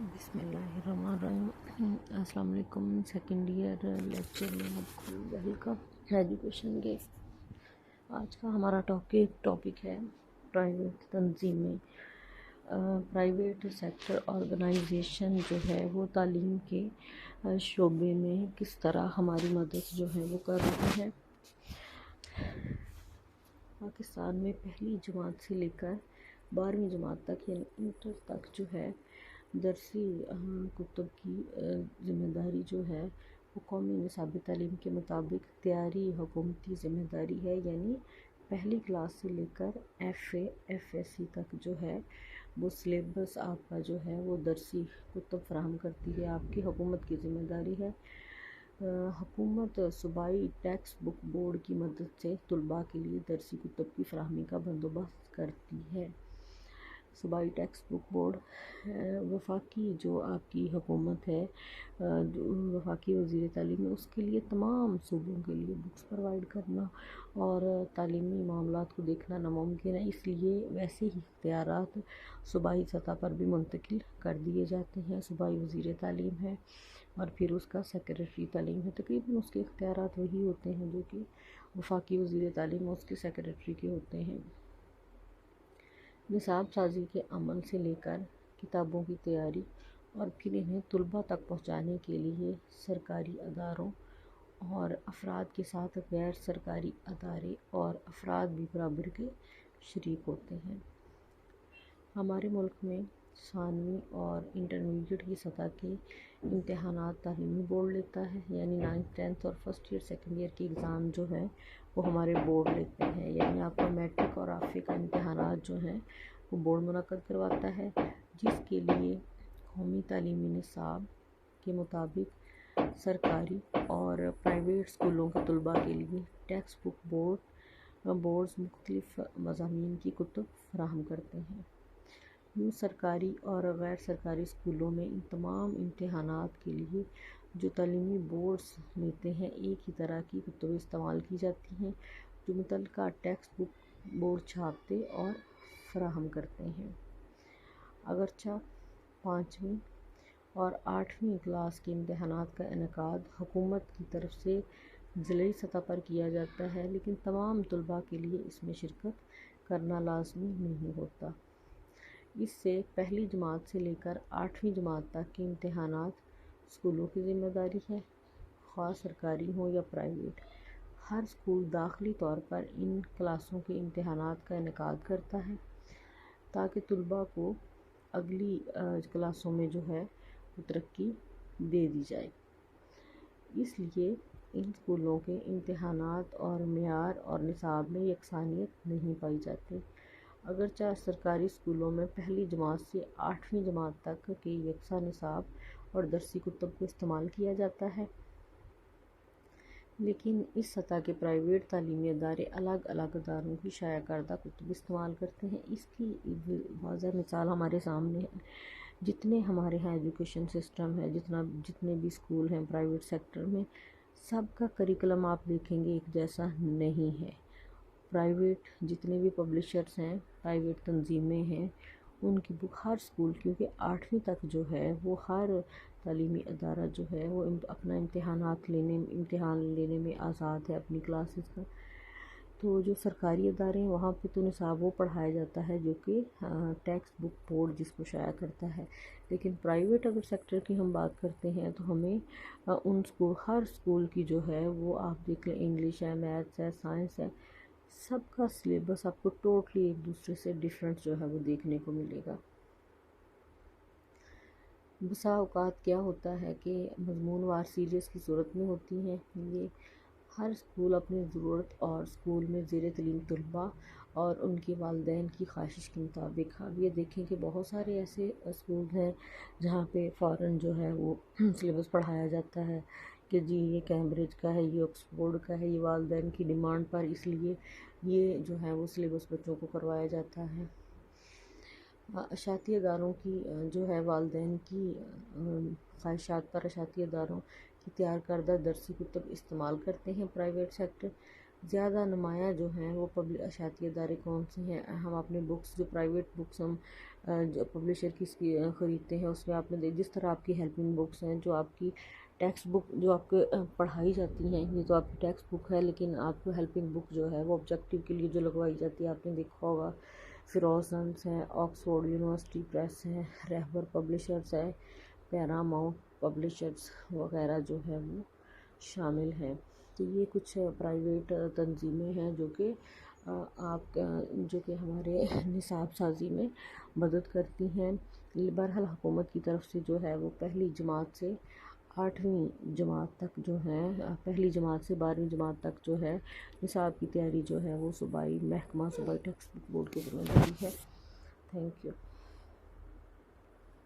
بسم اللہ الرحمن الرحیم۔ السلام علیکم۔ سیکنڈ ایئر لیکچر میں آپ کو ویلکم ایجوکیشن کے۔ آج کا ہمارا ٹاپک ہے پرائیویٹ تنظیمیں۔ پرائیویٹ سیکٹر آرگنائزیشن جو ہے وہ تعلیم کے شعبے میں کس طرح ہماری مدد جو ہے وہ کر رہی ہے۔ پاکستان میں پہلی جماعت سے لے کر 12ویں جماعت تک یعنی انٹر تک جو ہے درسی کتب کی ذمہ داری جو ہے وہ قومی نصابی تعلیم کے مطابق تیاری حکومتی ذمہ داری ہے، یعنی پہلی کلاس سے لے کر ایف ایس سی تک جو ہے وہ سلیبس آپ کا جو ہے وہ درسی کتب فراہم کرتی ہے، آپ کی حکومت کی ذمہ داری ہے۔ حکومت صوبائی ٹیکسٹ بک بورڈ کی مدد سے طلباء کے لیے درسی کتب کی فراہمی کا بندوبست کرتی ہے۔ صوبائی ٹیکسٹ بک بورڈ وفاقی جو آپ کی حکومت ہے، وفاقی وزیر تعلیم ہے، اس کے لیے تمام صوبوں کے لیے بکس پرووائڈ کرنا اور تعلیمی معاملات کو دیکھنا ناممکن ہے، اس لیے ویسے ہی اختیارات صوبائی سطح پر بھی منتقل کر دیے جاتے ہیں۔ صوبائی وزیر تعلیم ہے اور پھر اس کا سیکریٹری تعلیم ہے، تقریباً اس کے اختیارات وہی ہوتے ہیں جو کہ وفاقی وزیر تعلیم اس کے سیکریٹری کے ہوتے ہیں۔ نصاب سازی کے عمل سے لے کر کتابوں کی تیاری اور پھر انہیں طلباء تک پہنچانے کے لیے سرکاری اداروں اور افراد کے ساتھ غیر سرکاری ادارے اور افراد بھی برابر کے شریک ہوتے ہیں۔ ہمارے ملک میں ثانوی اور انٹرمیڈیٹ کی سطح کے امتحانات تعلیمی بورڈ لیتا ہے، یعنی 9th 10th اور فرسٹ ایئر سیکنڈ ایئر کی ایگزام جو ہے وہ ہمارے بورڈ لیتے ہیں، یعنی آپ کا میٹرک اور آفے کا امتحانات جو ہیں وہ بورڈ منعقد کرواتا ہے، جس کے لیے قومی تعلیمی نصاب کے مطابق سرکاری اور پرائیویٹ اسکولوں کے طلباء کے لیے ٹیکسٹ بک بورڈز مختلف مضامین کی کتب فراہم کرتے ہیں۔ یوں سرکاری اور غیر سرکاری اسکولوں میں ان تمام امتحانات کے لیے جو تعلیمی بورڈز لیتے ہیں ایک ہی طرح کی کتب استعمال کی جاتی ہیں جو متعلقہ ٹیکسٹ بک بورڈ چھاپتے اور فراہم کرتے ہیں۔ اگرچہ 5ویں اور 8ویں کلاس کے امتحانات کا انعقاد حکومت کی طرف سے ضلعی سطح پر کیا جاتا ہے، لیکن تمام طلباء کے لیے اس میں شرکت کرنا لازمی نہیں ہوتا۔ اس سے پہلی جماعت سے لے کر 8ویں جماعت تک کے امتحانات اسکولوں کی ذمہ داری ہے، خواہ سرکاری ہوں یا پرائیویٹ۔ ہر اسکول داخلی طور پر ان کلاسوں کے امتحانات کا انعقاد کرتا ہے تاکہ طلباء کو اگلی کلاسوں میں جو ہے وہ ترقی دے دی جائے۔ اس لیے ان اسکولوں کے امتحانات اور معیار اور نصاب میں یکسانیت نہیں پائی جاتی۔ اگرچہ سرکاری اسکولوں میں پہلی جماعت سے 8ویں جماعت تک کے یکساں نصاب اور درسی کتب کو استعمال کیا جاتا ہے، لیکن اس سطح کے پرائیویٹ تعلیمی ادارے الگ الگ اداروں کی شائع کردہ کتب استعمال کرتے ہیں۔ اس کی واضح مثال ہمارے سامنے ہے۔ جتنے ہمارے ہاں ایجوکیشن سسٹم ہے، جتنے بھی اسکول ہیں پرائیویٹ سیکٹر میں، سب کا کریکلم آپ دیکھیں گے ایک جیسا نہیں ہے۔ پرائیویٹ جتنے بھی پبلشرز ہیں، پرائیویٹ تنظیمیں ہیں، ان کی بک ہر اسکول، کیونکہ 8ویں تک جو ہے وہ ہر تعلیمی ادارہ جو ہے وہ اپنا امتحان لینے میں آزاد ہے اپنی کلاسز کا۔ تو جو سرکاری ادارے ہیں وہاں پہ تو نصاب وہ پڑھایا جاتا ہے جو کہ ٹیکسٹ بک بورڈ جس کو شائع کرتا ہے، لیکن پرائیویٹ اگر سیکٹر کی ہم بات کرتے ہیں تو ہمیں ہر اسکول کی جو ہے وہ آپ دیکھ لیں، انگلش ہے، میتھس ہے، سائنس ہے، سب کا سلیبس آپ کو ٹوٹلی ایک دوسرے سے ڈیفرنٹ جو ہے وہ دیکھنے کو ملے گا۔ بسا اوقات کیا ہوتا ہے کہ مضمون وار سیریز کی صورت میں ہوتی ہیں، یہ ہر اسکول اپنی ضرورت اور اسکول میں زیر تعلیم طلباء اور ان کے والدین کی خواہش کے مطابق۔ اب یہ دیکھیں کہ بہت سارے ایسے اسکول ہیں جہاں پہ فوراً جو ہے وہ سلیبس پڑھایا جاتا ہے کہ جی یہ کیمبرج کا ہے، یہ آکسفورڈ کا ہے، یہ والدین کی ڈیمانڈ پر، اس لیے یہ جو ہے وہ سلیبس بچوں کو کروایا جاتا ہے۔ اشاعتی اداروں کی جو ہے والدین کی خواہشات پر اشاعتی اداروں کی تیار کردہ درسی کتب استعمال کرتے ہیں پرائیویٹ سیکٹر۔ زیادہ نمایاں جو ہیں وہ اشاعتی ادارے کون سے ہیں؟ ہم اپنے بکس جو پرائیویٹ بکس ہم جو پبلشر کی خریدتے ہیں اس میں آپ نے جس طرح آپ کی ہیلپنگ بکس ہیں، جو آپ کی ٹیکسٹ بک جو آپ کے پڑھائی جاتی ہیں، یہ تو آپ کی ٹیکسٹ بک ہے، لیکن آپ کو ہیلپنگ بک جو ہے وہ آبجیکٹیو کے لیے جو لگوائی جاتی ہے، آپ نے دیکھا ہوگا فیروزنس ہیں، آکسفورڈ یونیورسٹی پریس ہیں، رہبر پبلشرز ہیں، پیراماؤنٹ پبلشرز وغیرہ جو ہے وہ شامل ہیں۔ تو یہ کچھ پرائیویٹ تنظیمیں ہیں جو کہ جو کہ ہمارے نصاب سازی میں مدد کرتی ہیں۔ بہرحال حکومت کی طرف سے جو ہے وہ پہلی جماعت سے 8ویں جماعت تک جو ہے، پہلی جماعت سے 12ویں جماعت تک جو ہے نصاب کی تیاری جو ہے وہ صوبائی محکمہ صوبائی ٹیکسٹ بک بورڈ کے ذمہ داری ہے۔ Thank you.